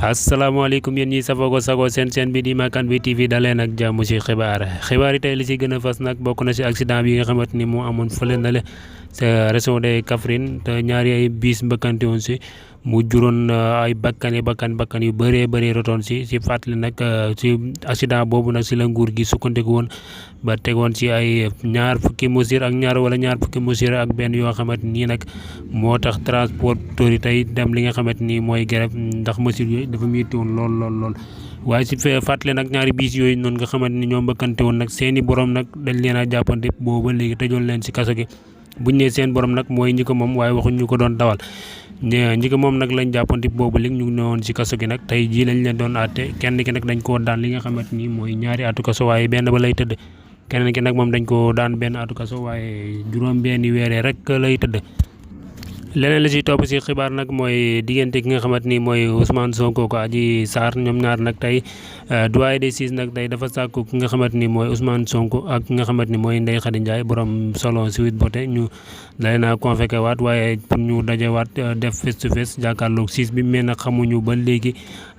asalaamaaleykum yéen ñi safoo ko sagoo seen bi di Makane bi TV daleen ak jàmm ci xibaar yi tey li ci gën a fas nag bokk na ci accident bi nga xamante ni moo amoon fële na le sa région de Kaffrine te ñaari ay biis mbëkkante woon si mu juróon ay bakkan yu bëree rotoon si fàttali nag ci accident boobu nag si la nguur gi sukkandiku woon ba tegoon ci ay ñaar fukki mesures ak benn yoo xamante nii nag moo tax transporteurs yi tey dem li nga xamante ni mooy grève ndax mesures yooyu dafa métti woon lool waaye si fàttali nag ñaari biis yooyu noonu nga xamante ni ñoo mbëkkante woon nag seeni borom nag dañ leen a jàppante booba léegi tëjoon leen si kaso gi buñ ne seen borom nag mooy ñi ko moom waaye waxuñ ñu ko doon dawal ñi ko moom nag lañ jàppante boobu léegi ñu ngi newoon si kaso gi nag tey jii lañ leen doon àtte kenn ki nag dañ koo daan li nga xamante ni mooy ñaari atu kaso waaye benn ba lay tëdd keneen ki nag moom dañ ko daan benn atu kaso waaye juróom benni weeree rek lay tëdd. leneen la ci topp ci xibaar nag mooy diggante ki nga xamante ni mooy Ousmane Sonko ko Adji Sarr ñoom ñaar nag tey doyen des juges nag tey dafa sàkku ki nga xamante ni mooy Ousmane Sonko ak ki nga xamante ni mooy Ndeye Khady Ndiaye borom salon Sweet Beauté ñu dalee naa convoqué waat waaye pour ñu dajewaat def face to face jàkkaarloog juge bi mais nag xamuñu ba léegi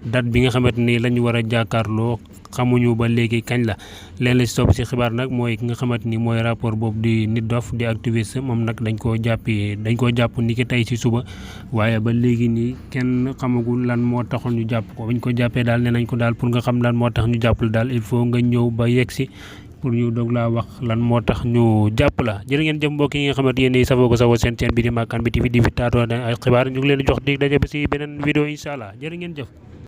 date bi nga xamante ni la ñu war a jàkkaarloo xamuñu ba léegi kañ la. leen la ci topp ci xibaar nag mooy ki nga xamante ni mooy rapport boobu di Nit Dof di activiste moom nag dañ koo jàpp ni ki tey ci suba waaye ba léegi nii kenn xamagul lan moo taxoon ñu jàpp ko bañ ko jàppee daal nee nañ ko daal pour nga xam lan moo tax ñu jàpp la daal il faut nga ñëw ba yegg si pour ñu doog laa wax lan moo tax ñu jàpp la. jërë ngeen jëf mbokk yi nga xamante yéen safoo ko safoo seen bi di Makane bi TV di fi taatoo ay xibaar ñu ngi leen di jox dig daje ba si beneen vidéo incha allah jërë ngeen jëf.